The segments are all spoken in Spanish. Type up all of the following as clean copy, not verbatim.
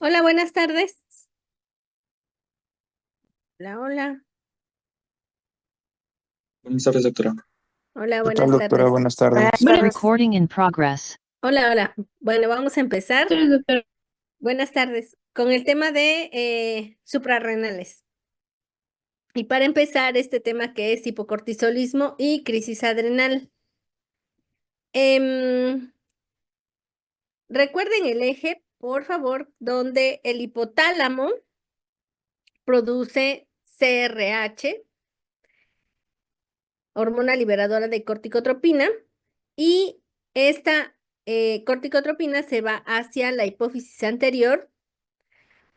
Hola, buenas tardes. Hola, hola. Buenas tardes, doctora. Hola, ¿Qué tal, buenas doctora? tardes. Buenas tardes. Bueno, Recording in progress. hola, hola. Bueno, vamos a empezar. Buenas tardes. Con el tema de suprarrenales. Y para empezar, este tema que es hipocortisolismo y crisis adrenal. Recuerden el eje, por favor, donde el hipotálamo produce CRH, hormona liberadora de corticotropina, y esta corticotropina se va hacia la hipófisis anterior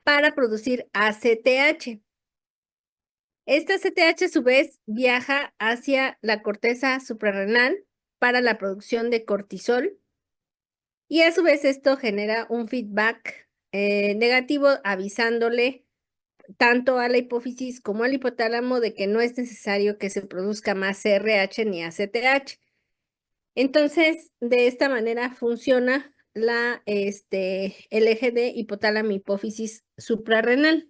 para producir ACTH. Esta ACTH a su vez viaja hacia la corteza suprarrenal para la producción de cortisol, y a su vez esto genera un feedback negativo avisándole tanto a la hipófisis como al hipotálamo de que no es necesario que se produzca más CRH ni ACTH. Entonces, de esta manera funciona el eje de hipotálamo hipófisis suprarrenal.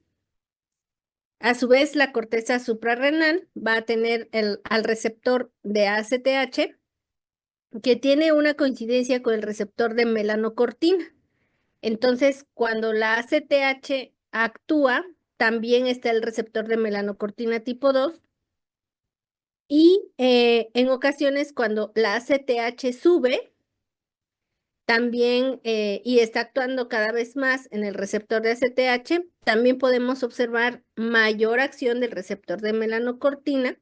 A su vez, la corteza suprarrenal va a tener al receptor de ACTH, que tiene una coincidencia con el receptor de melanocortina. Entonces, cuando la ACTH actúa, también está el receptor de melanocortina tipo 2. Y en ocasiones, cuando la ACTH sube, también, y está actuando cada vez más en el receptor de ACTH, también podemos observar mayor acción del receptor de melanocortina.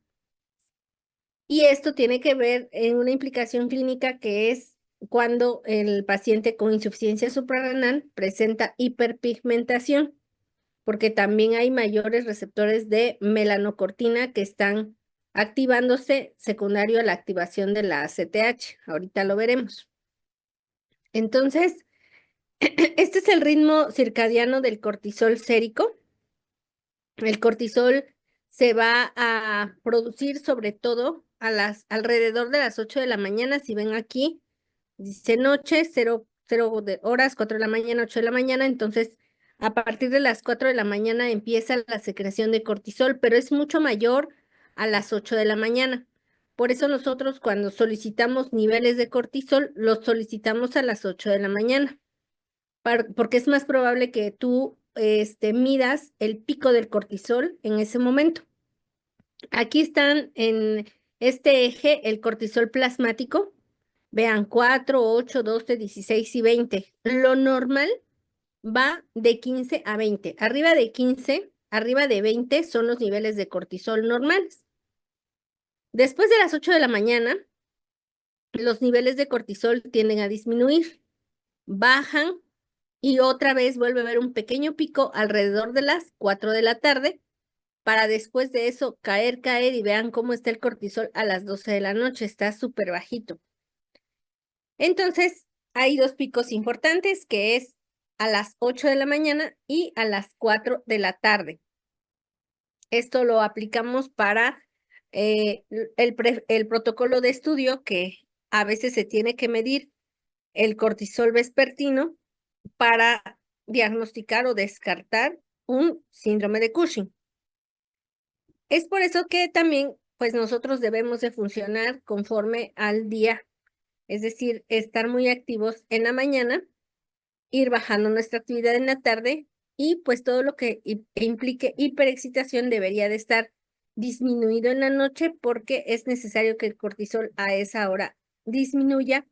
Y esto tiene que ver en una implicación clínica que es cuando el paciente con insuficiencia suprarrenal presenta hiperpigmentación, porque también hay mayores receptores de melanocortina que están activándose secundario a la activación de la ACTH. Ahorita lo veremos. Entonces, este es el ritmo circadiano del cortisol sérico. El cortisol se va a producir sobre todo alrededor de las 8 de la mañana. Si ven aquí, dice noche, 0 horas, 4 de la mañana, 8 de la mañana. Entonces, a partir de las 4 de la mañana empieza la secreción de cortisol, pero es mucho mayor a las 8 de la mañana. Por eso nosotros cuando solicitamos niveles de cortisol, los solicitamos a las 8 de la mañana, porque es más probable que tú midas el pico del cortisol en ese momento. Aquí están en este eje el cortisol plasmático. Vean, 4, 8, 12, 16 y 20. Lo normal va de 15 a 20. Arriba de 15, arriba de 20 son los niveles de cortisol normales. Después de las 8 de la mañana, los niveles de cortisol tienden a disminuir, bajan y otra vez vuelve a haber un pequeño pico alrededor de las 4 de la tarde, para después de eso caer, y vean cómo está el cortisol a las 12 de la noche, está súper bajito. Entonces, hay dos picos importantes, que es a las 8 de la mañana y a las 4 de la tarde. Esto lo aplicamos para el protocolo de estudio, que a veces se tiene que medir el cortisol vespertino para diagnosticar o descartar un síndrome de Cushing. Es por eso que también, pues nosotros debemos de funcionar conforme al día, es decir, estar muy activos en la mañana, ir bajando nuestra actividad en la tarde, y pues todo lo que implique hiperexcitación debería de estar disminuido en la noche, porque es necesario que el cortisol a esa hora disminuya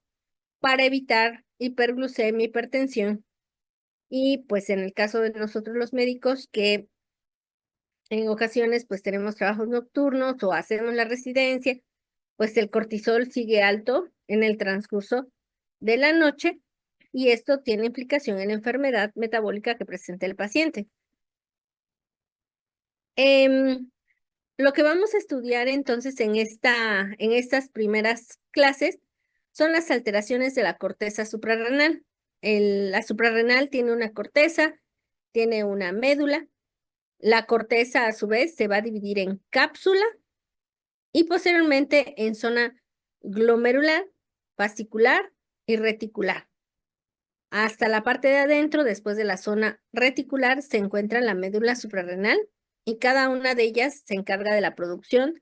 para evitar hiperglucemia, hipertensión. Y pues en el caso de nosotros los médicos, que en ocasiones pues tenemos trabajos nocturnos o hacemos la residencia, pues el cortisol sigue alto en el transcurso de la noche, y esto tiene implicación en la enfermedad metabólica que presenta el paciente. Lo que vamos a estudiar entonces en estas primeras clases son las alteraciones de la corteza suprarrenal. La suprarrenal tiene una corteza, tiene una médula. La corteza, a su vez, se va a dividir en cápsula y posteriormente en zona glomerular, fascicular y reticular. Hasta la parte de adentro, después de la zona reticular, se encuentra la médula suprarrenal y cada una de ellas se encarga de la producción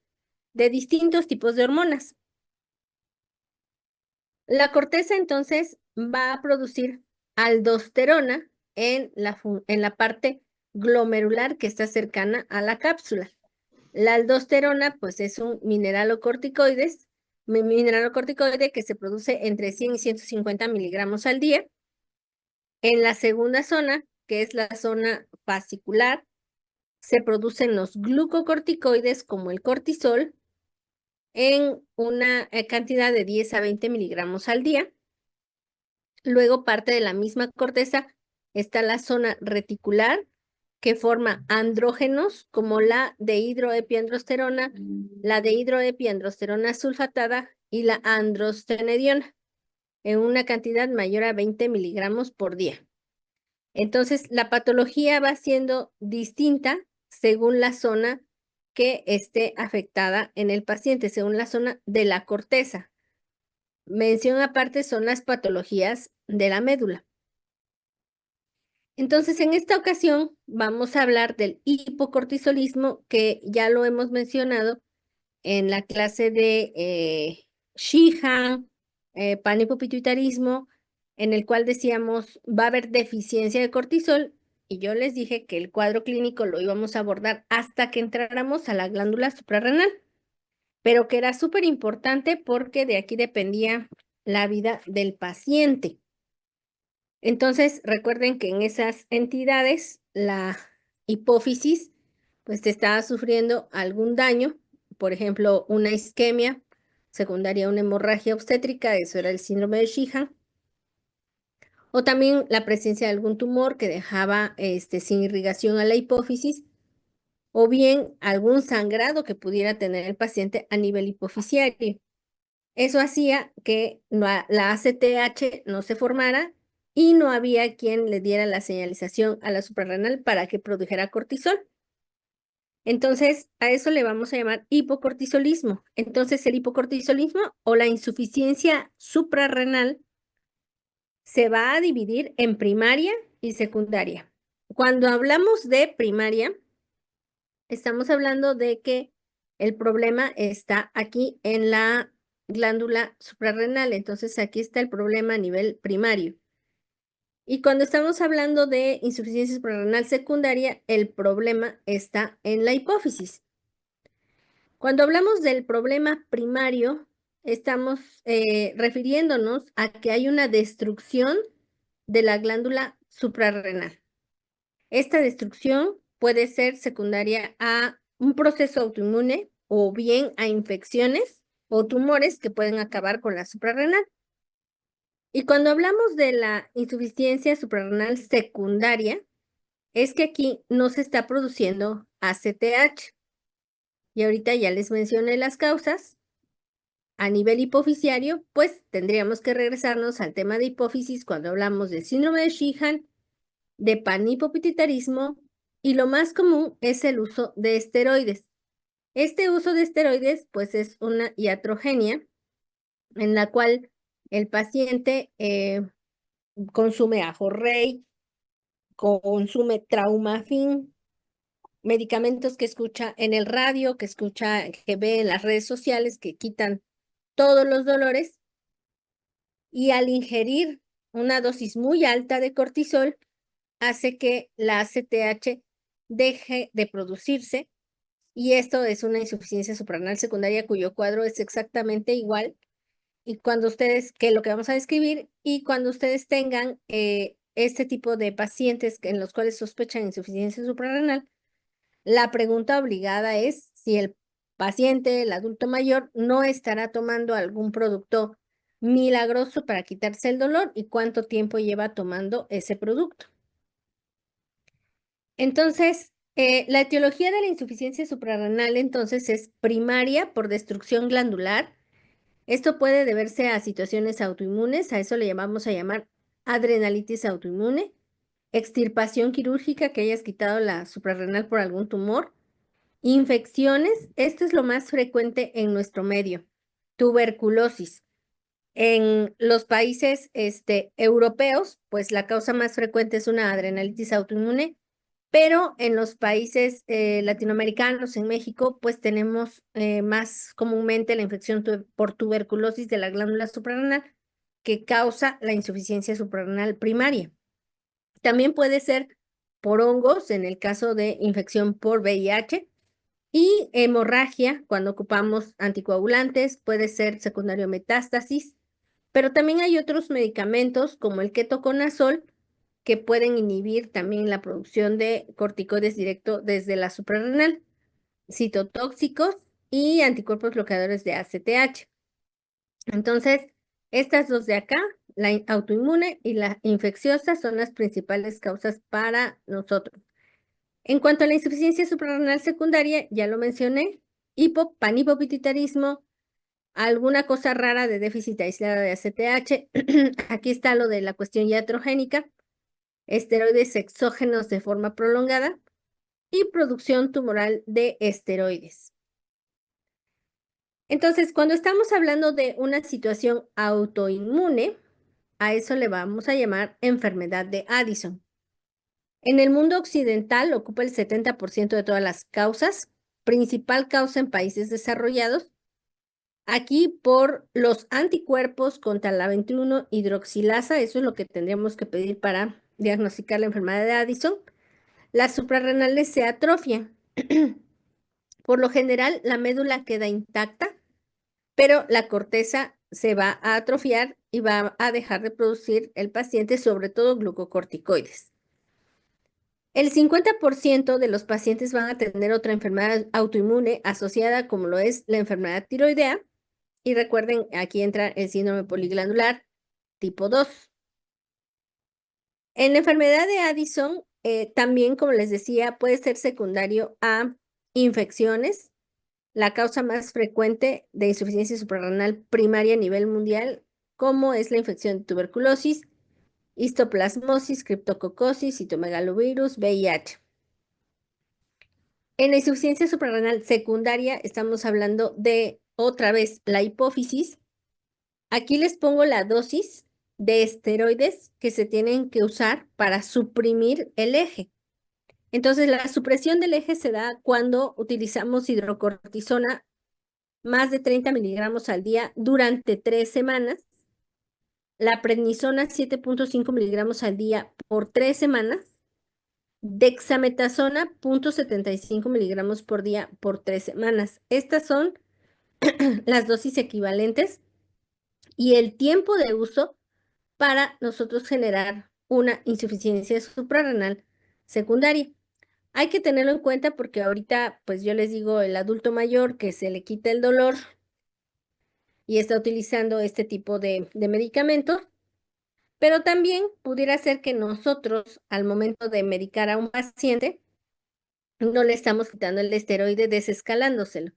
de distintos tipos de hormonas. La corteza entonces va a producir aldosterona en la parte glomerular que está cercana a la cápsula. La aldosterona pues es un mineralocorticoide que se produce entre 100 y 150 miligramos al día. En la segunda zona, que es la zona fascicular, se producen los glucocorticoides como el cortisol en una cantidad de 10 a 20 miligramos al día. Luego parte de la misma corteza está la zona reticular que forma andrógenos como la dehidroepiandrosterona, la dehidroepiandrosterona sulfatada y la androstenediona en una cantidad mayor a 20 miligramos por día. Entonces, la patología va siendo distinta según la zona que esté afectada en el paciente, según la zona de la corteza. Mención aparte son las patologías de la médula. Entonces, en esta ocasión vamos a hablar del hipocortisolismo, que ya lo hemos mencionado en la clase de Sheehan, panhipopituitarismo, en el cual decíamos va a haber deficiencia de cortisol, y yo les dije que el cuadro clínico lo íbamos a abordar hasta que entráramos a la glándula suprarrenal, pero que era súper importante porque de aquí dependía la vida del paciente. Entonces, recuerden que en esas entidades, la hipófisis, pues te estaba sufriendo algún daño, por ejemplo, una isquemia secundaria a una hemorragia obstétrica, eso era el síndrome de Sheehan, o también la presencia de algún tumor que dejaba sin irrigación a la hipófisis, o bien algún sangrado que pudiera tener el paciente a nivel hipofisiario. Eso hacía que la ACTH no se formara y no había quien le diera la señalización a la suprarrenal para que produjera cortisol. Entonces, a eso le vamos a llamar hipocortisolismo. Entonces, el hipocortisolismo o la insuficiencia suprarrenal se va a dividir en primaria y secundaria. Cuando hablamos de primaria, estamos hablando de que el problema está aquí en la glándula suprarrenal, entonces aquí está el problema a nivel primario. Y cuando estamos hablando de insuficiencia suprarrenal secundaria, el problema está en la hipófisis. Cuando hablamos del problema primario, estamos refiriéndonos a que hay una destrucción de la glándula suprarrenal. Esta destrucción puede ser secundaria a un proceso autoinmune o bien a infecciones o tumores que pueden acabar con la suprarrenal. Y cuando hablamos de la insuficiencia suprarrenal secundaria, es que aquí no se está produciendo ACTH. Y ahorita ya les mencioné las causas. A nivel hipofisiario, pues tendríamos que regresarnos al tema de hipófisis cuando hablamos del síndrome de Sheehan, de panhipopituitarismo, y lo más común es el uso de esteroides. Este uso de esteroides, pues es una iatrogenia en la cual el paciente consume Ajorrey, consume Traumafin, medicamentos que escucha en el radio, que ve en las redes sociales, que quitan todos los dolores, y al ingerir una dosis muy alta de cortisol, hace que la ACTH deje de producirse, y esto es una insuficiencia suprarrenal secundaria cuyo cuadro es exactamente igual. Y cuando ustedes, que lo que vamos a describir, y cuando ustedes tengan este tipo de pacientes en los cuales sospechan insuficiencia suprarrenal, la pregunta obligada es si el paciente, el adulto mayor, no estará tomando algún producto milagroso para quitarse el dolor y cuánto tiempo lleva tomando ese producto. Entonces, la etiología de la insuficiencia suprarrenal entonces es primaria por destrucción glandular. Esto puede deberse a situaciones autoinmunes, a eso le llamamos a llamar adrenalitis autoinmune, extirpación quirúrgica, que hayas quitado la suprarrenal por algún tumor, infecciones, esto es lo más frecuente en nuestro medio, tuberculosis. En los países europeos, pues la causa más frecuente es una adrenalitis autoinmune, pero en los países latinoamericanos, en México, pues tenemos más comúnmente la infección por tuberculosis de la glándula suprarrenal que causa la insuficiencia suprarrenal primaria. También puede ser por hongos en el caso de infección por VIH y hemorragia cuando ocupamos anticoagulantes, puede ser secundario a metástasis, pero también hay otros medicamentos como el ketoconazol que pueden inhibir también la producción de corticoides directo desde la suprarrenal, citotóxicos y anticuerpos bloqueadores de ACTH. Entonces, estas dos de acá, la autoinmune y la infecciosa, son las principales causas para nosotros. En cuanto a la insuficiencia suprarrenal secundaria, ya lo mencioné, panhipopituitarismo, alguna cosa rara de déficit aislada de ACTH. Aquí está lo de la cuestión iatrogénica, esteroides exógenos de forma prolongada y producción tumoral de esteroides. Entonces, cuando estamos hablando de una situación autoinmune, a eso le vamos a llamar enfermedad de Addison. En el mundo occidental ocupa el 70% de todas las causas, principal causa en países desarrollados. Aquí por los anticuerpos contra la 21 hidroxilasa, eso es lo que tendríamos que pedir para diagnosticar la enfermedad de Addison. Las suprarrenales se atrofian. Por lo general, la médula queda intacta, pero la corteza se va a atrofiar y va a dejar de producir el paciente, sobre todo glucocorticoides. El 50% de los pacientes van a tener otra enfermedad autoinmune asociada, como lo es la enfermedad tiroidea. Y recuerden, aquí entra el síndrome poliglandular tipo 2. En la enfermedad de Addison, también, como les decía, puede ser secundario a infecciones. La causa más frecuente de insuficiencia suprarrenal primaria a nivel mundial, como es la infección de tuberculosis, histoplasmosis, criptococosis, citomegalovirus, VIH. En la insuficiencia suprarrenal secundaria estamos hablando de, otra vez, la hipófisis. Aquí les pongo la dosis de esteroides que se tienen que usar para suprimir el eje. Entonces, la supresión del eje se da cuando utilizamos hidrocortisona más de 30 miligramos al día durante 3 semanas, la prednisona 7.5 miligramos al día por 3 semanas, dexametasona 0.75 miligramos por día por 3 semanas. Estas son las dosis equivalentes y el tiempo de uso para nosotros generar una insuficiencia suprarrenal secundaria. Hay que tenerlo en cuenta porque ahorita, pues yo les digo, el adulto mayor que se le quita el dolor y está utilizando este tipo de medicamentos, pero también pudiera ser que nosotros, al momento de medicar a un paciente, no le estamos quitando el esteroide desescalándoselo.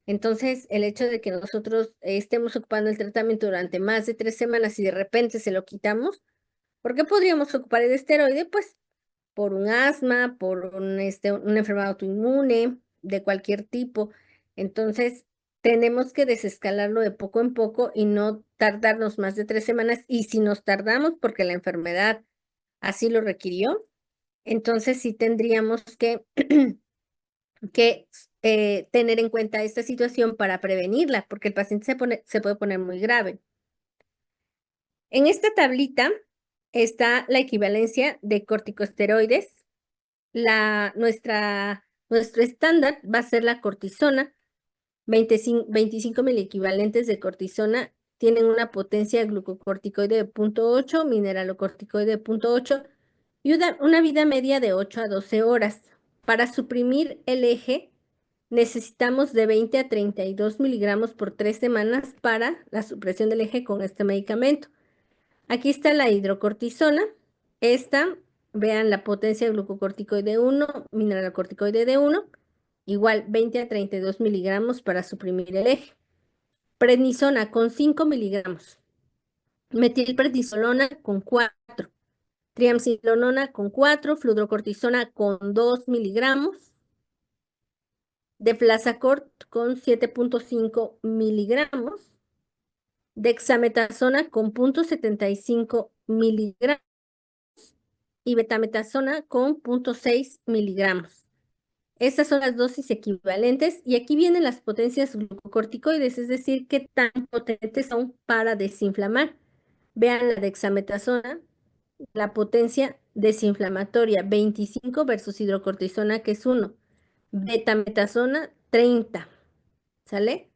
Entonces, el hecho de que nosotros estemos ocupando el tratamiento durante más de 3 semanas y de repente se lo quitamos, ¿por qué podríamos ocupar el esteroide? Pues por un asma, por una enfermedad autoinmune de cualquier tipo. Entonces, tenemos que desescalarlo de poco en poco y no tardarnos más de 3 semanas. Y si nos tardamos porque la enfermedad así lo requirió, entonces sí tendríamos que tener en cuenta esta situación para prevenirla, porque el paciente se puede poner muy grave. En esta tablita está la equivalencia de corticosteroides. Nuestro estándar va a ser la cortisona. 25 miliequivalentes de cortisona tienen una potencia glucocorticoide de 0.8, mineralocorticoide de 0.8 y una vida media de 8 a 12 horas. Para suprimir el eje, necesitamos de 20 a 32 miligramos por 3 semanas para la supresión del eje con este medicamento. Aquí está la hidrocortisona. Esta, vean la potencia glucocorticoide 1, mineralocorticoide de 1, igual 20 a 32 miligramos para suprimir el eje. Prednisona con 5 miligramos. Metilprednisolona con 4. Triamcinolona con 4. Fludrocortisona con 2 miligramos. Deflazacort con 7.5 miligramos. dexametasona con 0,75 miligramos y betametasona con 0,6 miligramos. Estas son las dosis equivalentes y aquí vienen las potencias glucocorticoides, es decir, qué tan potentes son para desinflamar. Vean la dexametasona, la potencia desinflamatoria 25 versus hidrocortisona que es 1, betametasona 30, ¿sale?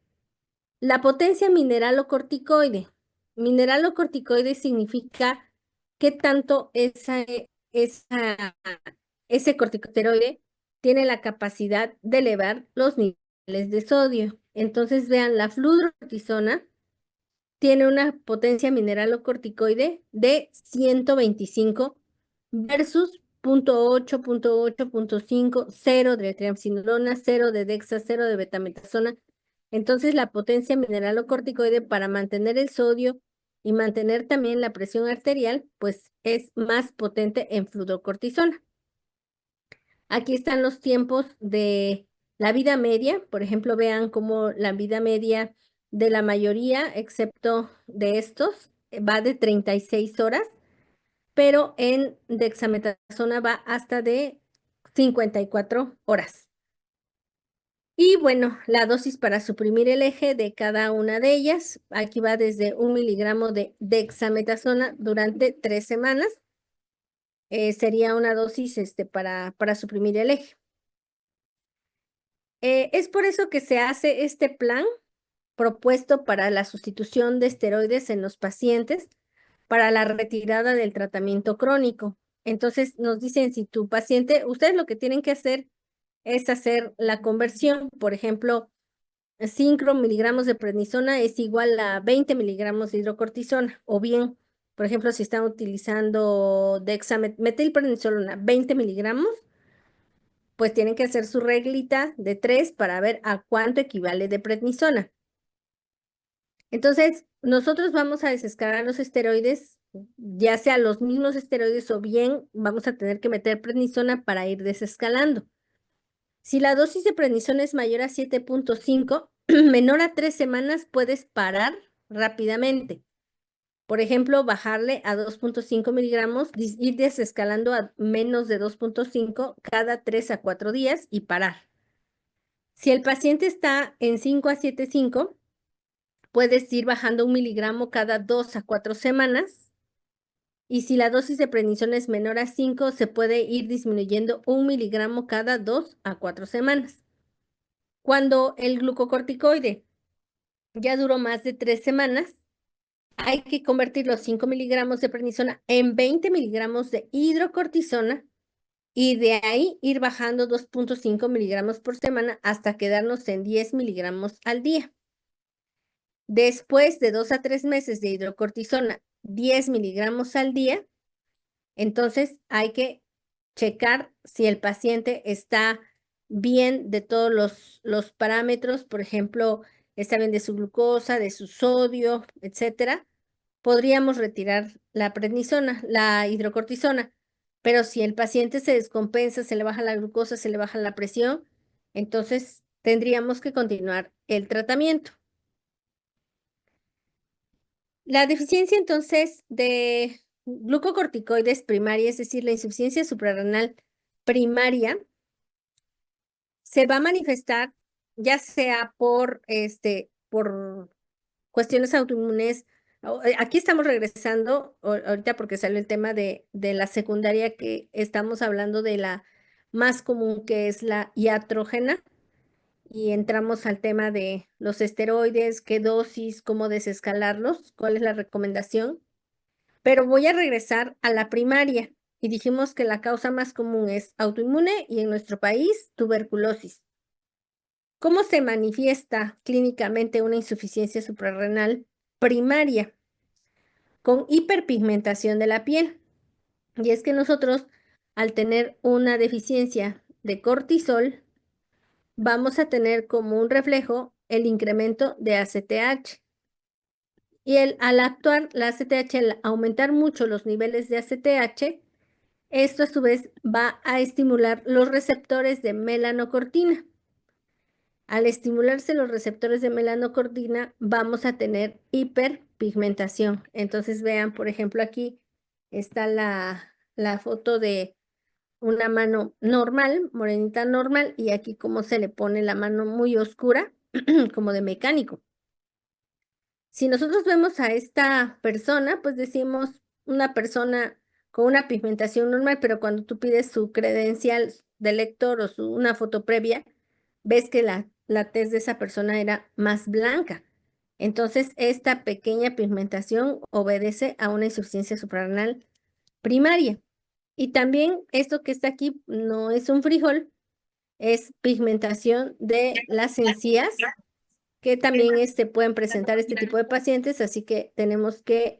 La potencia mineralocorticoide. Mineralocorticoide significa qué tanto ese corticosteroide tiene la capacidad de elevar los niveles de sodio. Entonces, vean, la fludrocortisona tiene una potencia mineralocorticoide de 125 versus 0,8, 0,8, 0,5, 0 de triamcinolona, 0 de dexa, 0 de betametasona. Entonces, la potencia mineralocorticoide para mantener el sodio y mantener también la presión arterial, pues es más potente en fludrocortisona. Aquí están los tiempos de la vida media. Por ejemplo, vean cómo la vida media de la mayoría, excepto de estos, va de 36 horas, pero en dexametasona va hasta de 54 horas. Y bueno, la dosis para suprimir el eje de cada una de ellas, aquí va desde 1 miligramo de dexametasona durante 3 semanas. Sería una dosis para suprimir el eje. Es por eso que se hace este plan propuesto para la sustitución de esteroides en los pacientes para la retirada del tratamiento crónico. Entonces nos dicen, si tu paciente, ustedes lo que tienen que hacer es hacer la conversión. Por ejemplo, 5 miligramos de prednisona es igual a 20 miligramos de hidrocortisona. O bien, por ejemplo, si están utilizando dexametilprednisolona 20 miligramos, pues tienen que hacer su reglita de 3 para ver a cuánto equivale de prednisona. Entonces, nosotros vamos a desescalar los esteroides, ya sea los mismos esteroides o bien vamos a tener que meter prednisona para ir desescalando. Si la dosis de prednisona es mayor a 7,5, menor a 3 semanas, puedes parar rápidamente. Por ejemplo, bajarle a 2,5 miligramos, ir desescalando a menos de 2,5 cada 3 a 4 días y parar. Si el paciente está en 5 a 7,5, puedes ir bajando 1 miligramo cada 2 a 4 semanas. Y si la dosis de prednisona es menor a 5, se puede ir disminuyendo 1 miligramo cada 2 a 4 semanas. Cuando el glucocorticoide ya duró más de 3 semanas, hay que convertir los 5 miligramos de prednisona en 20 miligramos de hidrocortisona y de ahí ir bajando 2,5 miligramos por semana hasta quedarnos en 10 miligramos al día. Después de 2 a 3 meses de hidrocortisona, 10 miligramos al día, entonces hay que checar si el paciente está bien de todos los parámetros, por ejemplo, está bien de su glucosa, de su sodio, etcétera. Podríamos retirar la prednisona, la hidrocortisona, pero si el paciente se descompensa, se le baja la glucosa, se le baja la presión, entonces tendríamos que continuar el tratamiento. La deficiencia entonces de glucocorticoides primaria, es decir, la insuficiencia suprarrenal primaria, se va a manifestar ya sea por cuestiones autoinmunes. Aquí estamos regresando ahorita porque salió el tema de la secundaria, que estamos hablando de la más común, que es la iatrógena, y entramos al tema de los esteroides, qué dosis, cómo desescalarlos, cuál es la recomendación. Pero voy a regresar a la primaria y dijimos que la causa más común es autoinmune y en nuestro país tuberculosis. ¿Cómo se manifiesta clínicamente una insuficiencia suprarrenal primaria? Con hiperpigmentación de la piel. Y es que nosotros, al tener una deficiencia de cortisol, vamos a tener como un reflejo el incremento de ACTH. Y al actuar la ACTH, al aumentar mucho los niveles de ACTH, esto a su vez va a estimular los receptores de melanocortina. Al estimularse los receptores de melanocortina, vamos a tener hiperpigmentación. Entonces vean, por ejemplo, aquí está la foto de una mano normal, morenita normal, y aquí como se le pone la mano muy oscura, como de mecánico. Si nosotros vemos a esta persona, pues decimos una persona con una pigmentación normal, pero cuando tú pides su credencial de lector o una foto previa, ves que la tez de esa persona era más blanca. Entonces, esta pequeña pigmentación obedece a una insuficiencia suprarrenal primaria. Y también esto que está aquí no es un frijol, es pigmentación de las encías, que también pueden presentar este tipo de pacientes, así que tenemos que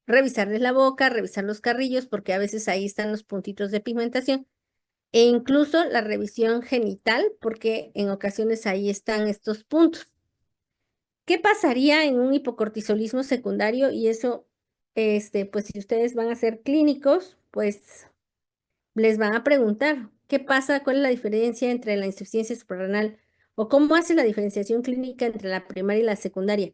revisarles la boca, revisar los carrillos, porque a veces ahí están los puntitos de pigmentación, e incluso la revisión genital, porque en ocasiones ahí están estos puntos. ¿Qué pasaría en un hipocortisolismo secundario? Y eso, pues si ustedes van a ser clínicos, pues les van a preguntar, ¿qué pasa? ¿Cuál es la diferencia entre la insuficiencia suprarrenal? ¿O cómo hace la diferenciación clínica entre la primaria y la secundaria?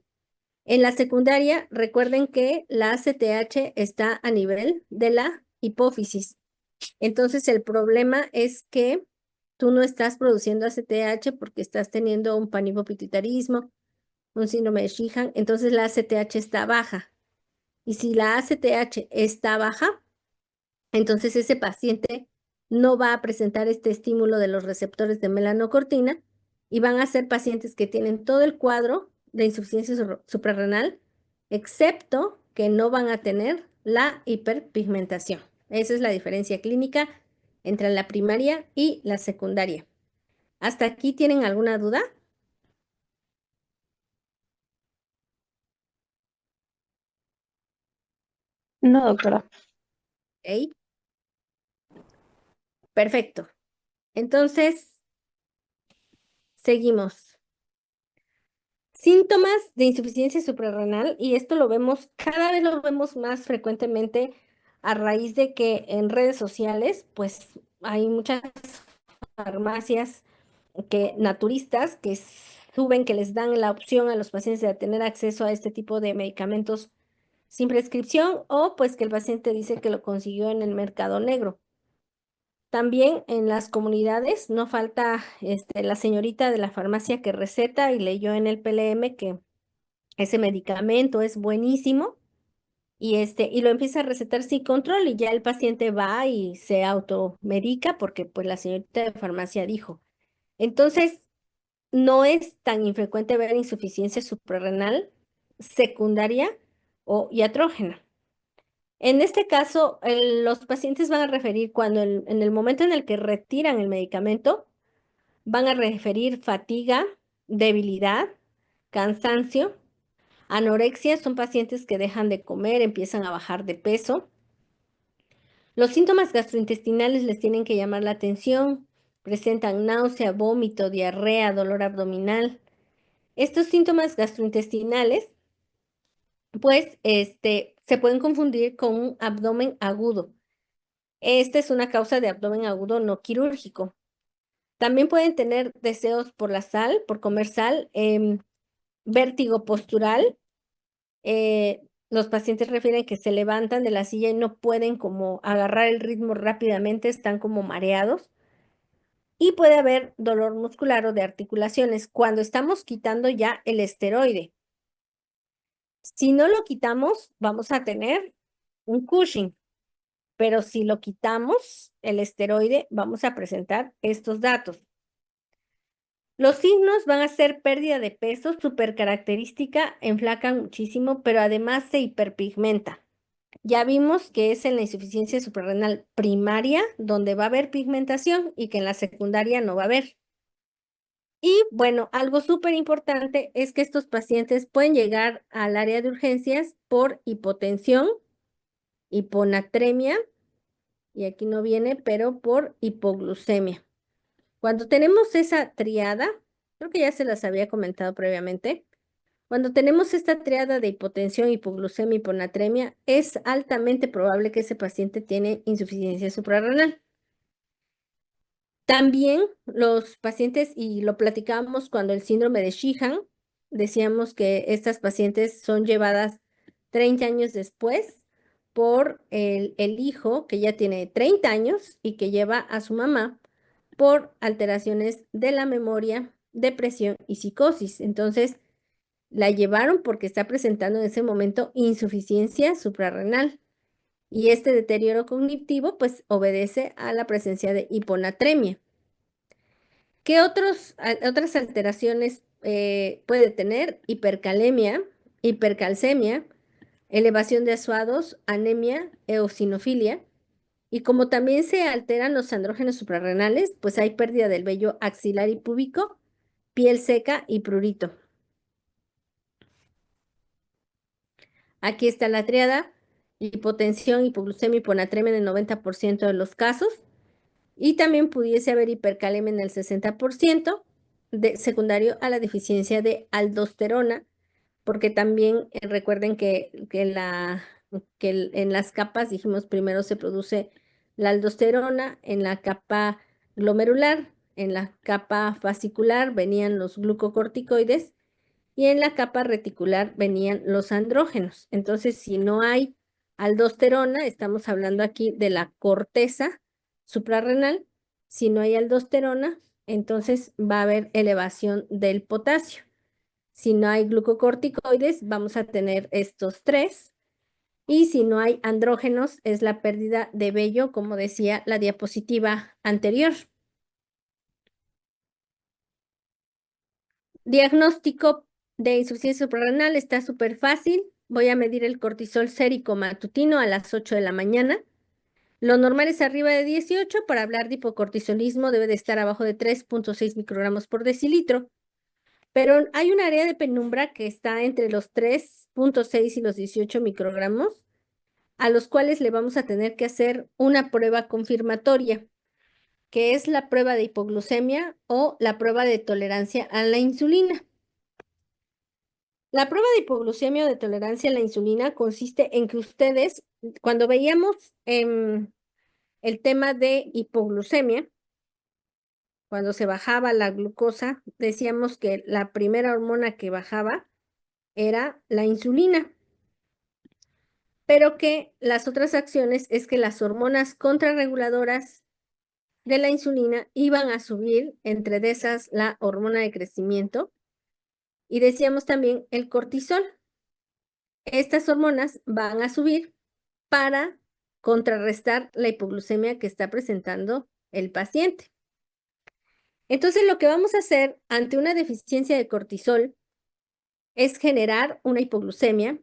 En la secundaria, recuerden que la ACTH está a nivel de la hipófisis. Entonces, el problema es que tú no estás produciendo ACTH porque estás teniendo un panhipopituitarismo, un síndrome de Sheehan, entonces la ACTH está baja. Y si la ACTH está baja, entonces ese paciente no va a presentar este estímulo de los receptores de melanocortina y van a ser pacientes que tienen todo el cuadro de insuficiencia suprarrenal, excepto que no van a tener la hiperpigmentación. Esa es la diferencia clínica entre la primaria y la secundaria. ¿Hasta aquí tienen alguna duda? No, doctora. Ok, perfecto. Entonces, seguimos. Síntomas de insuficiencia suprarrenal, y esto lo vemos, cada vez lo vemos más frecuentemente a raíz de que en redes sociales, pues hay muchas farmacias naturistas que suben, que les dan la opción a los pacientes de tener acceso a este tipo de medicamentos sin prescripción, o pues que el paciente dice que lo consiguió en el mercado negro. También en las comunidades no falta la señorita de la farmacia que receta y leyó en el PLM que ese medicamento es buenísimo y lo empieza a recetar sin control y ya el paciente va y se automedica porque pues la señorita de farmacia dijo. Entonces, no es tan infrecuente ver insuficiencia suprarrenal secundaria o iatrógena. En este caso, los pacientes van a referir cuando en el momento en el que retiran el medicamento, van a referir fatiga, debilidad, cansancio. Anorexia son pacientes que dejan de comer, empiezan a bajar de peso. Los síntomas gastrointestinales les tienen que llamar la atención. Presentan náusea, vómito, diarrea, dolor abdominal. Estos síntomas gastrointestinales, pues, se pueden confundir con un abdomen agudo. Esta es una causa de abdomen agudo no quirúrgico. También pueden tener deseos por la sal, por comer sal, vértigo postural. Los pacientes refieren que se levantan de la silla y no pueden como agarrar el ritmo rápidamente, están como mareados. Y puede haber dolor muscular o de articulaciones cuando estamos quitando ya el esteroide. Si no lo quitamos, vamos a tener un Cushing, pero si lo quitamos el esteroide, vamos a presentar estos datos. Los signos van a ser pérdida de peso, súper característica, enflacan muchísimo, pero además se hiperpigmenta. Ya vimos que es en la insuficiencia suprarrenal primaria donde va a haber pigmentación y que en la secundaria no va a haber. Y bueno, algo súper importante es que estos pacientes pueden llegar al área de urgencias por hipotensión, hiponatremia, y aquí no viene, pero por hipoglucemia. Cuando tenemos esa triada, creo que ya se las había comentado previamente, cuando tenemos esta triada de hipotensión, hipoglucemia, hiponatremia, es altamente probable que ese paciente tiene insuficiencia suprarrenal. También los pacientes, y lo platicábamos cuando el síndrome de Sheehan, decíamos que estas pacientes son llevadas 30 años después por el hijo que ya tiene 30 años y que lleva a su mamá por alteraciones de la memoria, depresión y psicosis. Entonces, la llevaron porque está presentando en ese momento insuficiencia suprarrenal. Y este deterioro cognitivo, pues, obedece a la presencia de hiponatremia. ¿Qué otras alteraciones puede tener? Hipercalemia, hipercalcemia, elevación de azuados, anemia, eosinofilia. Y como también se alteran los andrógenos suprarrenales, pues hay pérdida del vello axilar y púbico, piel seca y prurito. Aquí está la triada: hipotensión, hipoglucemia, hiponatremia en el 90% de los casos. Y también pudiese haber hipercalemia en el 60% secundario a la deficiencia de aldosterona, porque también recuerden que en las capas, dijimos, primero se produce la aldosterona, en la capa glomerular, en la capa fascicular venían los glucocorticoides y en la capa reticular venían los andrógenos. Entonces, si no hay aldosterona, estamos hablando aquí de la corteza suprarrenal. Si no hay aldosterona, entonces va a haber elevación del potasio. Si no hay glucocorticoides, vamos a tener estos tres. Y si no hay andrógenos, es la pérdida de vello, como decía la diapositiva anterior. Diagnóstico de insuficiencia suprarrenal está súper fácil. Voy a medir el cortisol sérico matutino a las 8 de la mañana. Lo normal es arriba de 18. Para hablar de hipocortisolismo debe de estar abajo de 3.6 microgramos por decilitro. Pero hay un área de penumbra que está entre los 3.6 y los 18 microgramos, a los cuales le vamos a tener que hacer una prueba confirmatoria, que es la prueba de hipoglucemia o la prueba de tolerancia a la insulina. La prueba de hipoglucemia o de tolerancia a la insulina consiste en que ustedes, cuando veíamos el tema de hipoglucemia, cuando se bajaba la glucosa, decíamos que la primera hormona que bajaba era la insulina, pero que las otras acciones es que las hormonas contrarreguladoras de la insulina iban a subir, entre de esas la hormona de crecimiento, y decíamos también el cortisol. Estas hormonas van a subir para contrarrestar la hipoglucemia que está presentando el paciente. Entonces, lo que vamos a hacer ante una deficiencia de cortisol es generar una hipoglucemia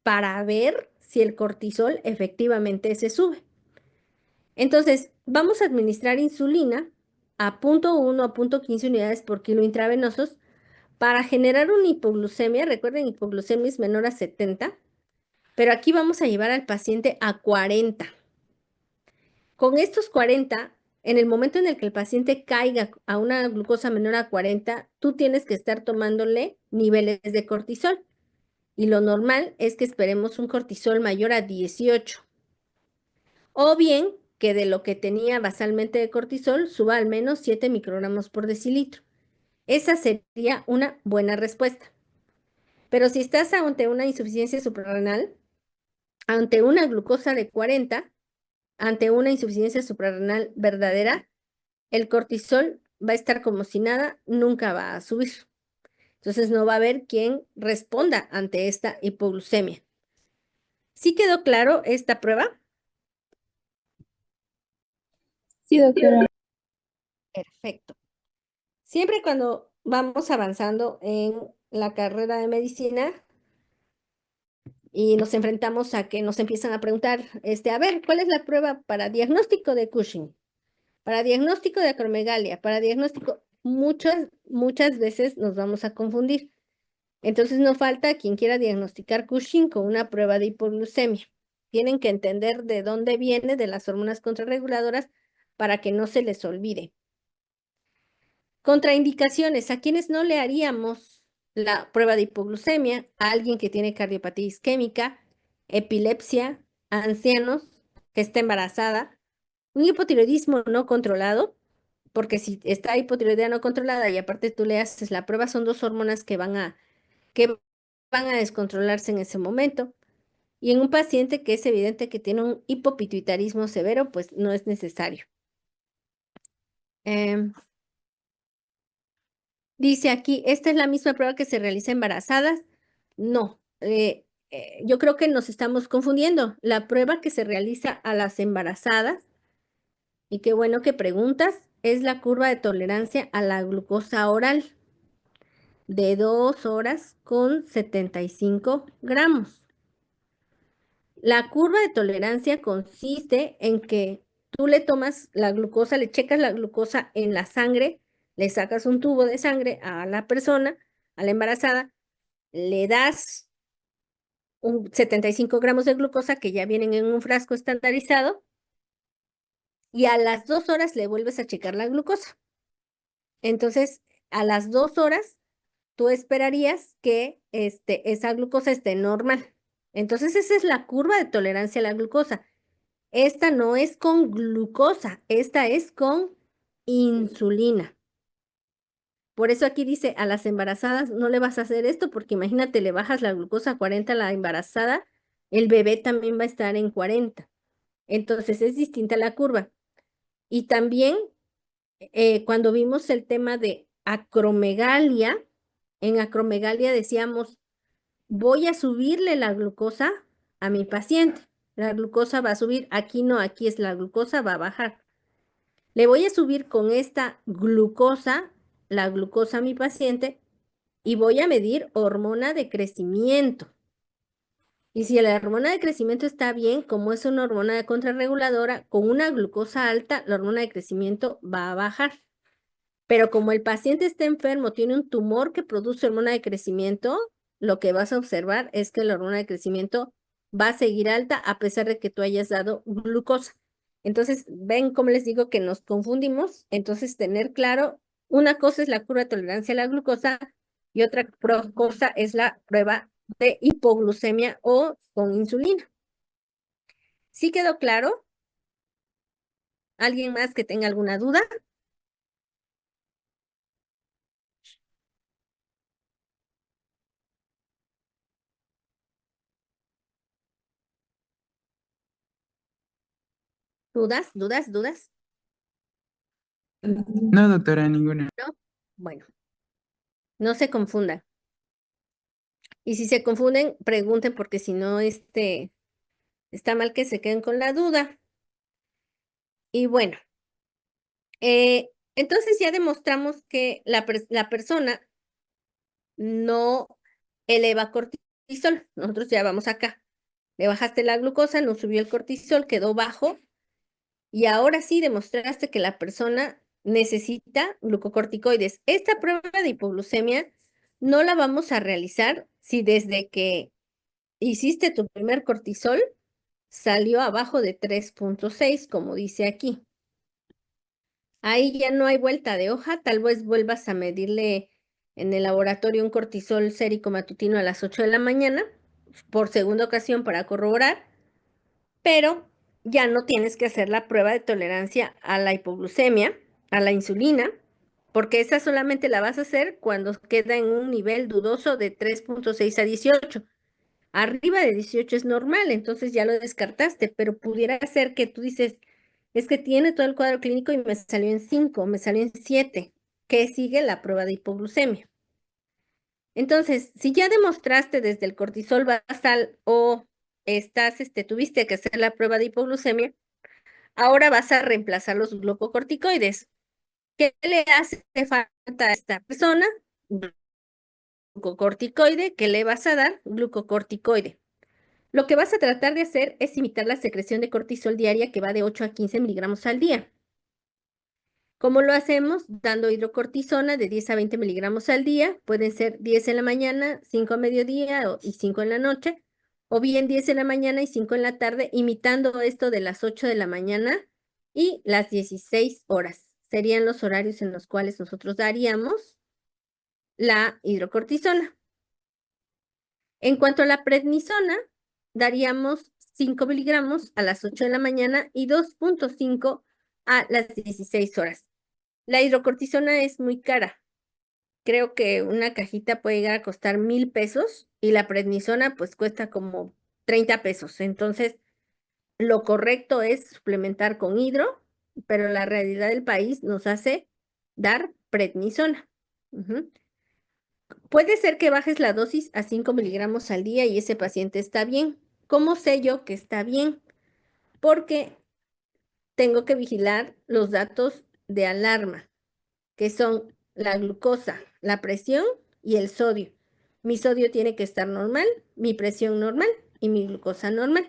para ver si el cortisol efectivamente se sube. Entonces, vamos a administrar insulina a 0.1 a 0.15 unidades por kilo intravenosos para generar una hipoglucemia. Recuerden, hipoglucemia es menor a 70, pero aquí vamos a llevar al paciente a 40. Con estos 40, en el momento en el que el paciente caiga a una glucosa menor a 40, tú tienes que estar tomándole niveles de cortisol. Y lo normal es que esperemos un cortisol mayor a 18. O bien que de lo que tenía basalmente de cortisol suba al menos 7 microgramos por decilitro. Esa sería una buena respuesta. Pero si estás ante una insuficiencia suprarrenal, ante una glucosa de 40, ante una insuficiencia suprarrenal verdadera, el cortisol va a estar como si nada, nunca va a subir. Entonces no va a haber quien responda ante esta hipoglucemia. ¿Sí quedó claro esta prueba? Sí, doctora. Perfecto. Siempre cuando vamos avanzando en la carrera de medicina y nos enfrentamos a que nos empiezan a preguntar, a ver, ¿cuál es la prueba para diagnóstico de Cushing? Para diagnóstico de acromegalia, para diagnóstico, muchas veces nos vamos a confundir. Entonces no falta quien quiera diagnosticar Cushing con una prueba de hipoglucemia. Tienen que entender de dónde viene, de las hormonas contrarreguladoras, para que no se les olvide. Contraindicaciones: a quienes no le haríamos la prueba de hipoglucemia: a alguien que tiene cardiopatía isquémica, epilepsia, ancianos, que está embarazada, un hipotiroidismo no controlado, porque si está hipotiroidea no controlada y aparte tú le haces la prueba, son dos hormonas que van a descontrolarse en ese momento. Y en un paciente que es evidente que tiene un hipopituitarismo severo, pues no es necesario. Dice aquí, ¿esta es la misma prueba que se realiza embarazadas? No, yo creo que nos estamos confundiendo. La prueba que se realiza a las embarazadas, y qué bueno que preguntas, es la curva de tolerancia a la glucosa oral de 2 horas con 75 gramos. La curva de tolerancia consiste en que tú le tomas la glucosa, le checas la glucosa en la sangre, le sacas un tubo de sangre a la persona, a la embarazada, le das 75 gramos de glucosa que ya vienen en un frasco estandarizado y a las 2 horas le vuelves a checar la glucosa. Entonces, a las 2 horas, tú esperarías que esa glucosa esté normal. Entonces, esa es la curva de tolerancia a la glucosa. Esta no es con glucosa, esta es con insulina. Por eso aquí dice, a las embarazadas no le vas a hacer esto, porque imagínate, le bajas la glucosa a 40 a la embarazada, el bebé también va a estar en 40. Entonces es distinta la curva. Y también cuando vimos el tema de acromegalia, en acromegalia decíamos, voy a subirle la glucosa a mi paciente. La glucosa va a subir, aquí no, aquí es la glucosa va a bajar. Le voy a subir con esta glucosa, la glucosa a mi paciente, y voy a medir hormona de crecimiento. Y si la hormona de crecimiento está bien, como es una hormona contrarreguladora, con una glucosa alta, la hormona de crecimiento va a bajar. Pero como el paciente está enfermo, tiene un tumor que produce hormona de crecimiento, lo que vas a observar es que la hormona de crecimiento va a seguir alta a pesar de que tú hayas dado glucosa. Entonces, ven cómo les digo que nos confundimos. Entonces, tener claro, una cosa es la curva de tolerancia a la glucosa y otra cosa es la prueba de hipoglucemia o con insulina. ¿Sí quedó claro? ¿Alguien más que tenga alguna duda? ¿Dudas? ¿Dudas? ¿Dudas? No, doctora, ninguna. ¿No? Bueno, no se confundan. Y si se confunden, pregunten porque si no, está mal que se queden con la duda. Y bueno, entonces ya demostramos que la persona no eleva cortisol. Nosotros ya vamos acá. Le bajaste la glucosa, no subió el cortisol, quedó bajo. Y ahora sí demostraste que la persona necesita glucocorticoides. Esta prueba de hipoglucemia no la vamos a realizar si desde que hiciste tu primer cortisol salió abajo de 3.6, como dice aquí. Ahí ya no hay vuelta de hoja, tal vez vuelvas a medirle en el laboratorio un cortisol sérico matutino a las 8 de la mañana, por segunda ocasión para corroborar, pero ya no tienes que hacer la prueba de tolerancia a la hipoglucemia, a la insulina, porque esa solamente la vas a hacer cuando queda en un nivel dudoso de 3.6 a 18. Arriba de 18 es normal, entonces ya lo descartaste, pero pudiera ser que tú dices, es que tiene todo el cuadro clínico y me salió en 5, me salió en 7, que sigue la prueba de hipoglucemia. Entonces, si ya demostraste desde el cortisol basal o tuviste que hacer la prueba de hipoglucemia, ahora vas a reemplazar los glucocorticoides. ¿Qué le hace falta a esta persona? Glucocorticoide, ¿qué le vas a dar? Glucocorticoide. Lo que vas a tratar de hacer es imitar la secreción de cortisol diaria que va de 8 a 15 miligramos al día. ¿Cómo lo hacemos? Dando hidrocortisona de 10 a 20 miligramos al día. Pueden ser 10 en la mañana, 5 a mediodía y 5 en la noche. O bien 10 en la mañana y 5 en la tarde, imitando esto de las 8 de la mañana y las 16 horas. Serían los horarios en los cuales nosotros daríamos la hidrocortisona. En cuanto a la prednisona, daríamos 5 miligramos a las 8 de la mañana y 2.5 a las 16 horas. La hidrocortisona es muy cara. Creo que una cajita puede llegar a costar 1,000 pesos y la prednisona pues cuesta como 30 pesos. Entonces, lo correcto es suplementar con hidro, pero la realidad del país nos hace dar prednisona. Ujú. Puede ser que bajes la dosis a 5 miligramos al día y ese paciente está bien. ¿Cómo sé yo que está bien? Porque tengo que vigilar los datos de alarma, que son la glucosa, la presión y el sodio. Mi sodio tiene que estar normal, mi presión normal y mi glucosa normal.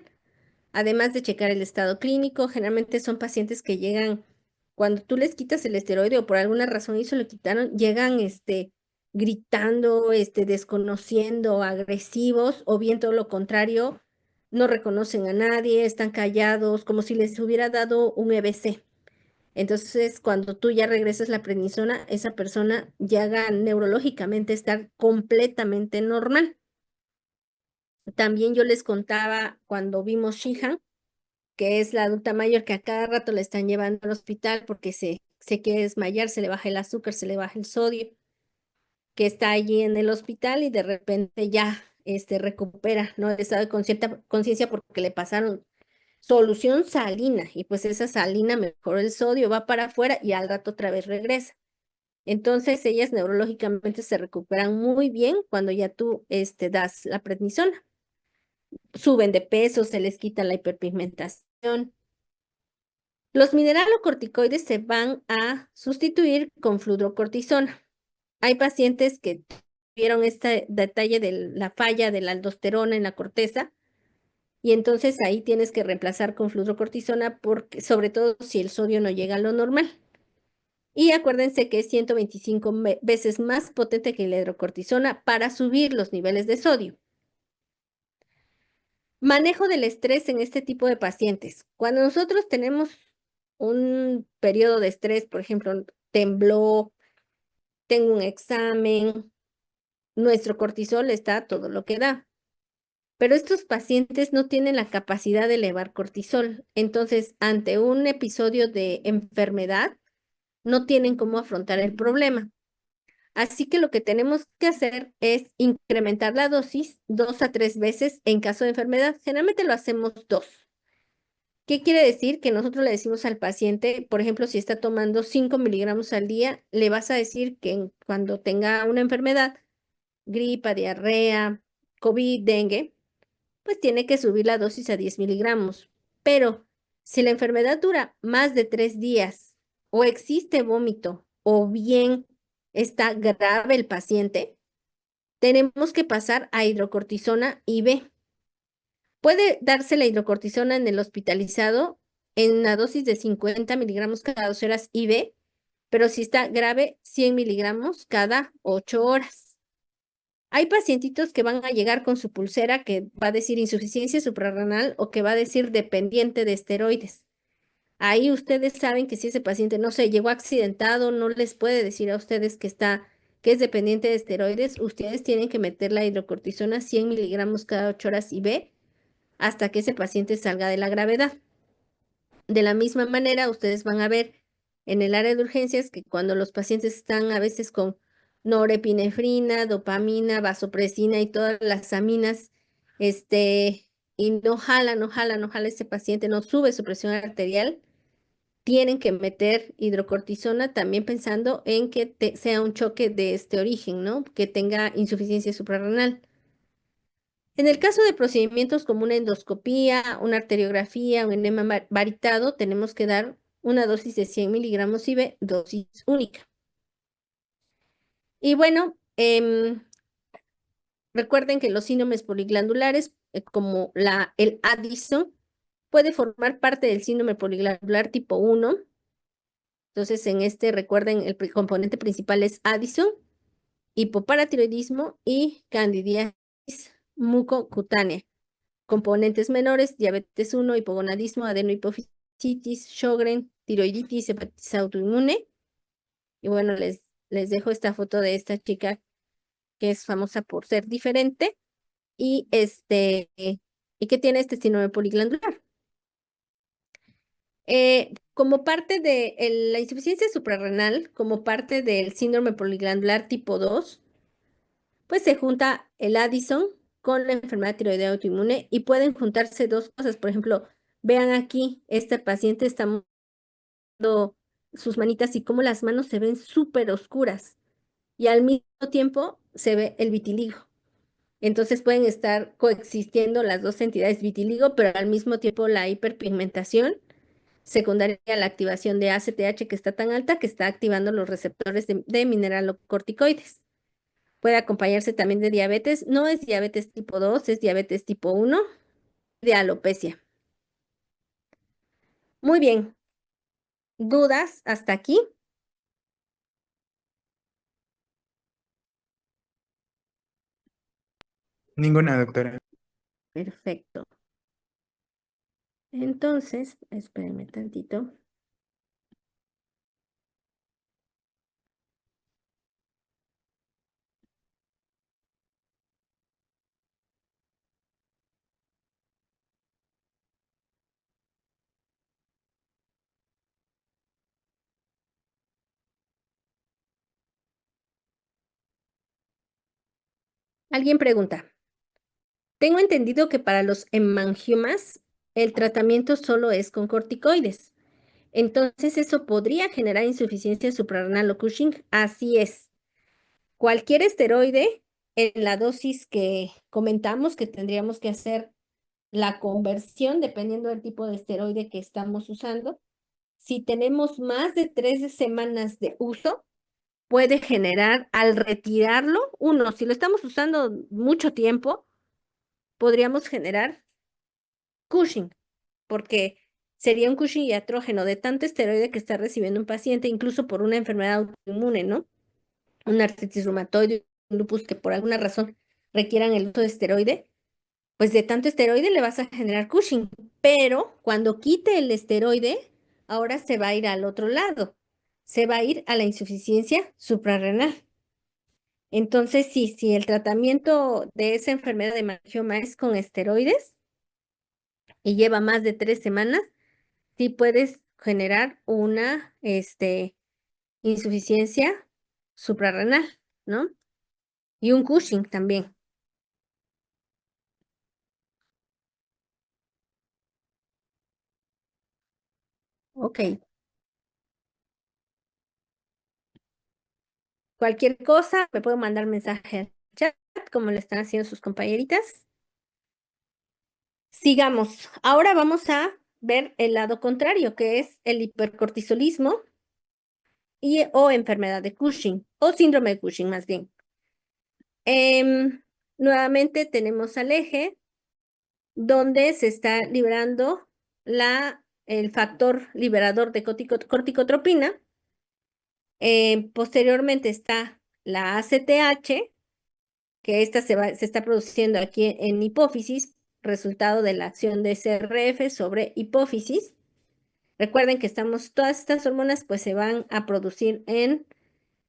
Además de checar el estado clínico, generalmente son pacientes que llegan, cuando tú les quitas el esteroide o por alguna razón eso lo quitaron, llegan gritando, desconociendo, agresivos, o bien todo lo contrario, no reconocen a nadie, están callados, como si les hubiera dado un EBC. Entonces, cuando tú ya regresas la prednisona, esa persona llega neurológicamente a estar completamente normal. También yo les contaba cuando vimos Shihan, que es la adulta mayor que a cada rato le están llevando al hospital porque se quiere desmayar, se le baja el azúcar, se le baja el sodio, que está allí en el hospital y de repente ya recupera, ¿no? El estado de conciencia porque le pasaron solución salina y pues esa salina mejoró el sodio, va para afuera y al rato otra vez regresa. Entonces ellas neurológicamente se recuperan muy bien cuando ya tú das la prednisona. Suben de peso, se les quita la hiperpigmentación. Los mineralocorticoides se van a sustituir con fludrocortisona. Hay pacientes que tuvieron este detalle de la falla de la aldosterona en la corteza y entonces ahí tienes que reemplazar con fludrocortisona porque, sobre todo si el sodio no llega a lo normal. Y acuérdense que es 125 veces más potente que la hidrocortisona para subir los niveles de sodio. Manejo del estrés en este tipo de pacientes. Cuando nosotros tenemos un periodo de estrés, por ejemplo, tembló, tengo un examen, nuestro cortisol está a todo lo que da. Pero estos pacientes no tienen la capacidad de elevar cortisol. Entonces, ante un episodio de enfermedad, no tienen cómo afrontar el problema. Así que lo que tenemos que hacer es incrementar la dosis 2 a 3 veces en caso de enfermedad. Generalmente lo hacemos 2. ¿Qué quiere decir? Que nosotros le decimos al paciente, por ejemplo, si está tomando 5 miligramos al día, le vas a decir que cuando tenga una enfermedad, gripa, diarrea, COVID, dengue, pues tiene que subir la dosis a 10 miligramos. Pero si la enfermedad dura más de 3 días o existe vómito o bien está grave el paciente, tenemos que pasar a hidrocortisona IV. Puede darse la hidrocortisona en el hospitalizado en una dosis de 50 miligramos cada 2 horas IV, pero si está grave, 100 miligramos cada 8 horas. Hay pacientitos que van a llegar con su pulsera que va a decir insuficiencia suprarrenal o que va a decir dependiente de esteroides. Ahí ustedes saben que si ese paciente, no sé, llegó accidentado, no les puede decir a ustedes que es dependiente de esteroides, ustedes tienen que meter la hidrocortisona 100 miligramos cada 8 horas IV hasta que ese paciente salga de la gravedad. De la misma manera, ustedes van a ver en el área de urgencias que cuando los pacientes están a veces con norepinefrina, dopamina, vasopresina y todas las aminas, y no jala, no jala, no jala ese paciente, no sube su presión arterial, tienen que meter hidrocortisona también pensando en que sea un choque de este origen, ¿no? Que tenga insuficiencia suprarrenal. En el caso de procedimientos como una endoscopía, una arteriografía, un enema varitado, tenemos que dar una dosis de 100 miligramos IV, dosis única. Y bueno, recuerden que los síndromes poliglandulares, como el Addison, puede formar parte del síndrome poliglandular tipo 1. Entonces, recuerden, el componente principal es Addison, hipoparatiroidismo y candidiasis mucocutánea. Componentes menores, diabetes 1, hipogonadismo, adenohipofisitis, Sjögren, tiroiditis, hepatitis autoinmune. Y bueno, les dejo esta foto de esta chica que es famosa por ser diferente y y que tiene este síndrome poliglandular. como parte de la insuficiencia suprarrenal, como parte del síndrome poliglandular tipo 2, pues se junta el Addison con la enfermedad tiroidea autoinmune y pueden juntarse dos cosas. Por ejemplo, vean aquí, este paciente está moviendo sus manitas y como las manos se ven súper oscuras y al mismo tiempo se ve el vitiligo. Entonces pueden estar coexistiendo las dos entidades vitiligo, pero al mismo tiempo la hiperpigmentación secundaria a la activación de ACTH que está tan alta que está activando los receptores de mineralocorticoides. Puede acompañarse también de diabetes. No es diabetes tipo 2, es diabetes tipo 1, de alopecia. Muy bien. ¿Dudas hasta aquí? Ninguna, doctora. Perfecto. Entonces, espérenme tantito. Alguien pregunta. Tengo entendido que para los hemangiomas el tratamiento solo es con corticoides. Entonces, ¿eso podría generar insuficiencia suprarrenal o Cushing? Así es. Cualquier esteroide en la dosis que comentamos que tendríamos que hacer la conversión dependiendo del tipo de esteroide que estamos usando. Si tenemos más de 3 semanas de uso, puede generar al retirarlo, uno, si lo estamos usando mucho tiempo, podríamos generar Cushing, porque sería un Cushing iatrógeno de tanto esteroide que está recibiendo un paciente, incluso por una enfermedad autoinmune, ¿no? Una artritis reumatoide, un lupus que por alguna razón requieran el uso de esteroide, pues de tanto esteroide le vas a generar Cushing, pero cuando quite el esteroide, ahora se va a ir al otro lado, se va a ir a la insuficiencia suprarrenal. Entonces, sí, si el tratamiento de esa enfermedad de hemangioma es con esteroides y lleva más de 3 semanas, sí puedes generar una insuficiencia suprarrenal, ¿no? Y un Cushing también. Ok. Cualquier cosa, me pueden mandar mensaje al chat, como le están haciendo sus compañeritas. Sigamos. Ahora vamos a ver el lado contrario, que es el hipercortisolismo o enfermedad de Cushing, o síndrome de Cushing más bien. Nuevamente tenemos al eje donde se está liberando el factor liberador de corticotropina. Posteriormente está la ACTH, que esta se está produciendo aquí en hipófisis, resultado de la acción de CRF sobre hipófisis. Recuerden que todas estas hormonas pues se van a producir en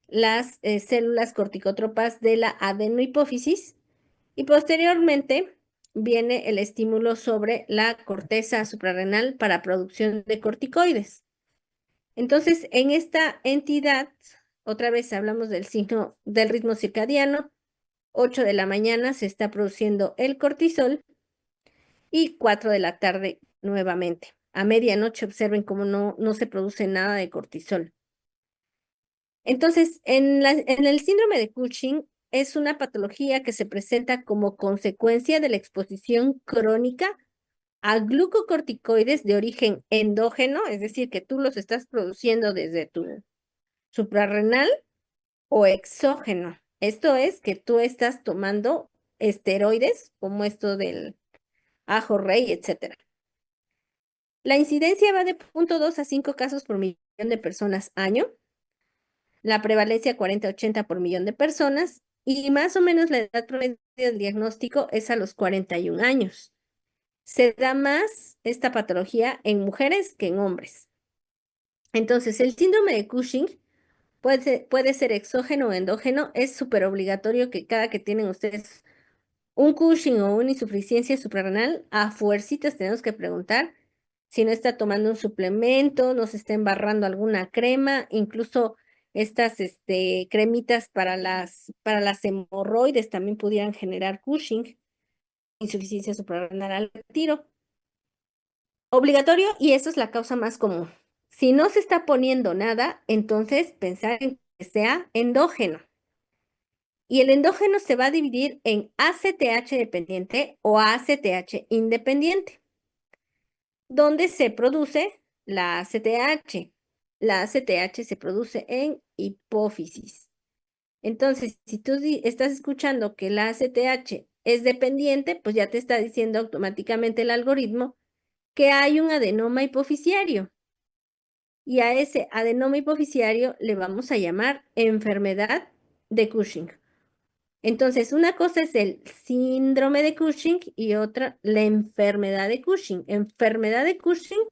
las células corticotropas de la adenohipófisis y posteriormente viene el estímulo sobre la corteza suprarrenal para producción de corticoides. Entonces, en esta entidad, otra vez hablamos del signo del ritmo circadiano, 8 de la mañana se está produciendo el cortisol y 4 de la tarde nuevamente. A medianoche observen cómo no se produce nada de cortisol. Entonces, en el síndrome de Cushing es una patología que se presenta como consecuencia de la exposición crónica a glucocorticoides de origen endógeno, es decir, que tú los estás produciendo desde tu suprarrenal o exógeno. Esto es que tú estás tomando esteroides como esto del ajo rey, etcétera. La incidencia va de 0.2 a 5 casos por millón de personas año. La prevalencia 40-80 por millón de personas y más o menos la edad promedio del diagnóstico es a los 41 años. Se da más esta patología en mujeres que en hombres. Entonces, el síndrome de Cushing puede ser exógeno o endógeno. Es súper obligatorio que cada que tienen ustedes un Cushing o una insuficiencia suprarrenal, a fuercitas tenemos que preguntar si no está tomando un suplemento, no se está embarrando alguna crema, incluso estas cremitas para las hemorroides también pudieran generar Cushing, insuficiencia suprarrenal al tiro. Obligatorio, y eso es la causa más común. Si no se está poniendo nada, entonces pensar en que sea endógeno. Y el endógeno se va a dividir en ACTH dependiente o ACTH independiente, donde se produce la ACTH. La ACTH se produce en hipófisis. Entonces, si tú estás escuchando que la ACTH es dependiente, pues ya te está diciendo automáticamente el algoritmo que hay un adenoma hipofisiario. Y a ese adenoma hipofisiario le vamos a llamar enfermedad de Cushing. Entonces, una cosa es el síndrome de Cushing y otra la enfermedad de Cushing. Enfermedad de Cushing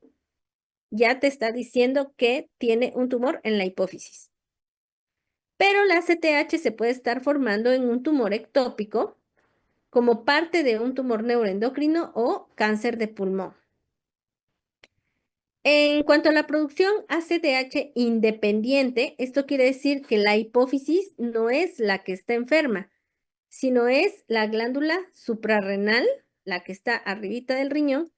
ya te está diciendo que tiene un tumor en la hipófisis. Pero la CTH se puede estar formando en un tumor ectópico como parte de un tumor neuroendocrino o cáncer de pulmón. En cuanto a la producción ACTH independiente, esto quiere decir que la hipófisis no es la que está enferma, sino es la glándula suprarrenal, la que está arribita del riñón,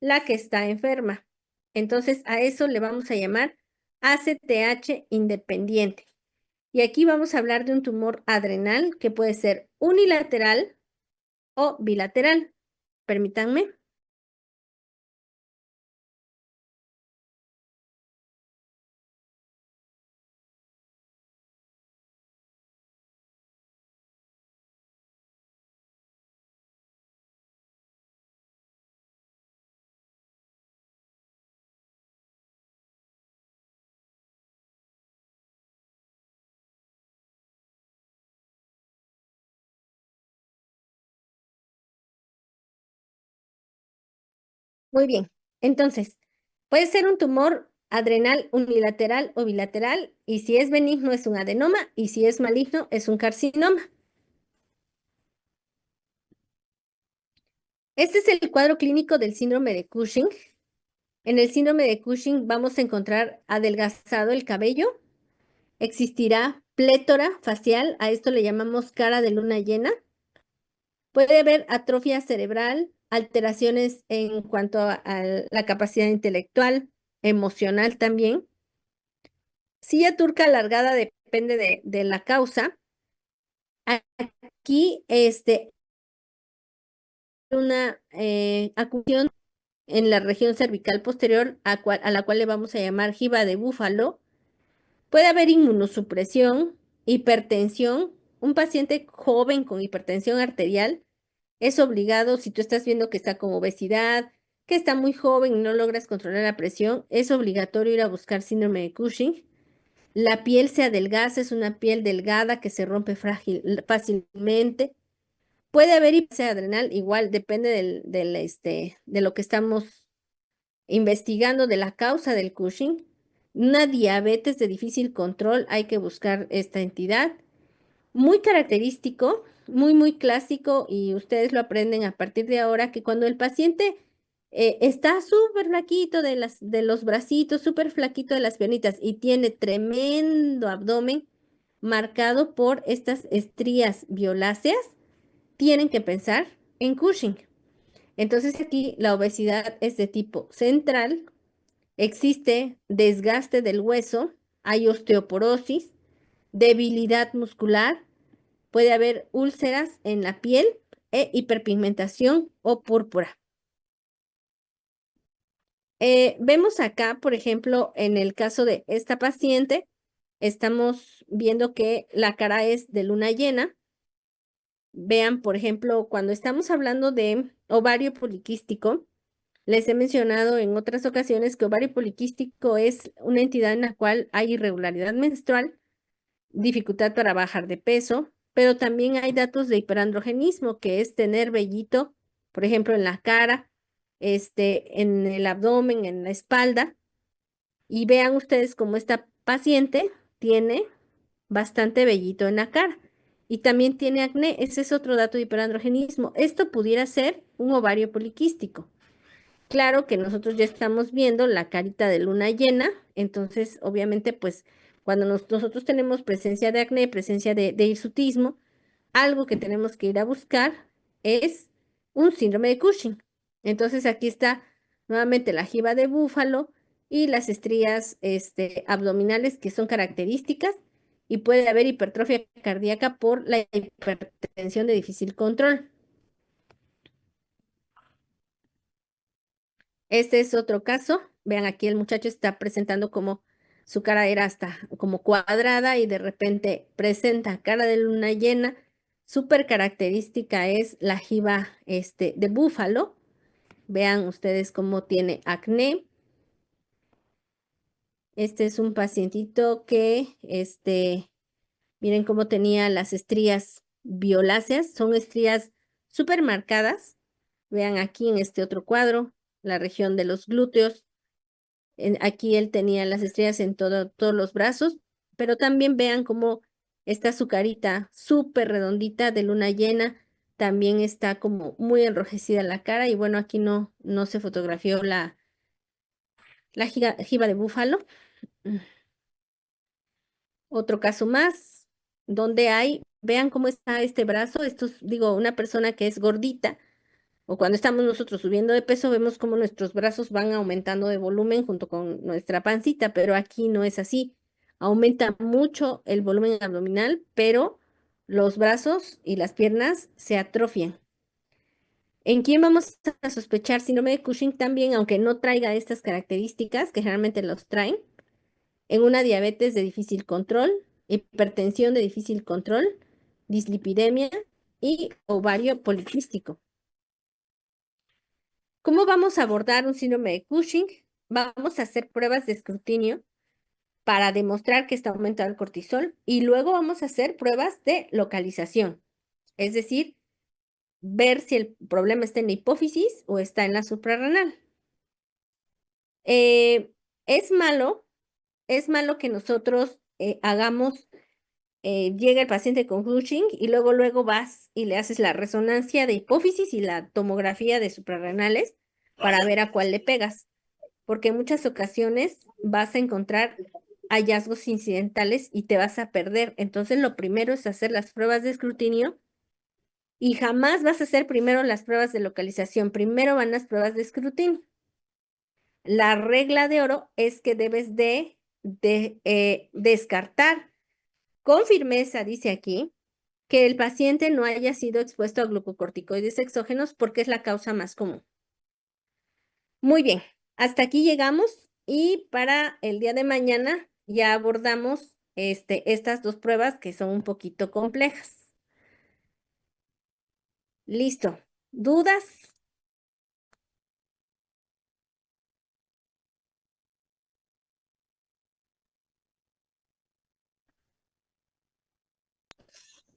la que está enferma. Entonces, a eso le vamos a llamar ACTH independiente. Y aquí vamos a hablar de un tumor adrenal que puede ser unilateral o bilateral. Permítanme. Muy bien. Entonces, puede ser un tumor adrenal unilateral o bilateral, y si es benigno es un adenoma, y si es maligno es un carcinoma. Este es el cuadro clínico del síndrome de Cushing. En el síndrome de Cushing vamos a encontrar adelgazado el cabello, existirá plétora facial, a esto le llamamos cara de luna llena. Puede haber atrofia cerebral, alteraciones en cuanto a la capacidad intelectual, emocional también. Silla turca alargada depende de la causa. Aquí, una acusión en la región cervical posterior, a la cual le vamos a llamar jiba de búfalo. Puede haber inmunosupresión, hipertensión. Un paciente joven con hipertensión arterial es obligado, si tú estás viendo que está con obesidad, que está muy joven y no logras controlar la presión, es obligatorio ir a buscar síndrome de Cushing. La piel se adelgaza, es una piel delgada que se rompe fácilmente. Puede haber hipertensión adrenal, igual depende de lo que estamos investigando de la causa del Cushing. Una diabetes de difícil control, hay que buscar esta entidad. Muy característico, muy clásico, y ustedes lo aprenden a partir de ahora, que cuando el paciente está súper flaquito de los bracitos, súper flaquito de las piernitas y tiene tremendo abdomen marcado por estas estrías violáceas, tienen que pensar en Cushing. Entonces aquí la obesidad es de tipo central, existe desgaste del hueso, hay osteoporosis, debilidad muscular, puede haber úlceras en la piel e hiperpigmentación o púrpura. Vemos acá, por ejemplo, en el caso de esta paciente, estamos viendo que la cara es de luna llena. Vean, por ejemplo, cuando estamos hablando de ovario poliquístico, les he mencionado en otras ocasiones que ovario poliquístico es una entidad en la cual hay irregularidad menstrual, dificultad para bajar de peso, pero también hay datos de hiperandrogenismo, que es tener vellito, por ejemplo, en la cara, en el abdomen, en la espalda, y vean ustedes cómo esta paciente tiene bastante vellito en la cara. Y también tiene acné, ese es otro dato de hiperandrogenismo. Esto pudiera ser un ovario poliquístico. claro que nosotros ya estamos viendo la carita de luna llena, entonces obviamente pues cuando nosotros tenemos presencia de acné, presencia de hirsutismo, algo que tenemos que ir a buscar es un síndrome de Cushing. Entonces aquí está nuevamente la jiba de búfalo y las estrías abdominales que son características y puede haber hipertrofia cardíaca por la hipertensión de difícil control. Este es otro caso. Vean, aquí el muchacho está presentando como su cara era hasta como cuadrada y de repente presenta cara de luna llena. Súper característica es la jiba de búfalo. Vean ustedes cómo tiene acné. Este es un pacientito que, miren cómo tenía las estrías violáceas. Son estrías súper marcadas. Vean aquí en este otro cuadro, la región de los glúteos. Aquí él tenía las estrías en todos los brazos, pero también vean cómo está su carita súper redondita de luna llena, también está como muy enrojecida la cara y bueno, aquí no se fotografió la jiba de búfalo. Otro caso más, donde vean cómo está este brazo, esto es, digo, una persona que es gordita, o cuando estamos nosotros subiendo de peso, vemos cómo nuestros brazos van aumentando de volumen junto con nuestra pancita, pero aquí no es así. Aumenta mucho el volumen abdominal, pero los brazos y las piernas se atrofian. ¿En quién vamos a sospechar síndrome de Cushing también, aunque no traiga estas características, que generalmente los traen? En una diabetes de difícil control, hipertensión de difícil control, dislipidemia y ovario poliquístico. ¿Cómo vamos a abordar un síndrome de Cushing? Vamos a hacer pruebas de escrutinio para demostrar que está aumentado el cortisol y luego vamos a hacer pruebas de localización, es decir, ver si el problema está en la hipófisis o está en la suprarrenal. Es malo que nosotros llega el paciente con Cushing y luego vas y le haces la resonancia de hipófisis y la tomografía de suprarrenales para ver a cuál le pegas, porque en muchas ocasiones vas a encontrar hallazgos incidentales y te vas a perder. Entonces, lo primero es hacer las pruebas de escrutinio y jamás vas a hacer primero las pruebas de localización. Primero van las pruebas de escrutinio. La regla de oro es que debes de descartar con firmeza, dice aquí, que el paciente no haya sido expuesto a glucocorticoides exógenos porque es la causa más común. Muy bien, hasta aquí llegamos y para el día de mañana ya abordamos estas dos pruebas que son un poquito complejas. Listo. ¿Dudas?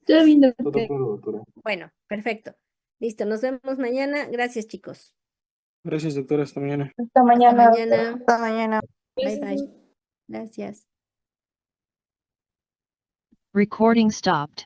Todo bien, Todo doctor. claro, doctora. Bueno, perfecto. Listo, nos vemos mañana. Gracias, chicos. Gracias, doctora. Hasta mañana. Hasta Hasta mañana. mañana. Hasta mañana. Bye, bye. Gracias. Recording stopped.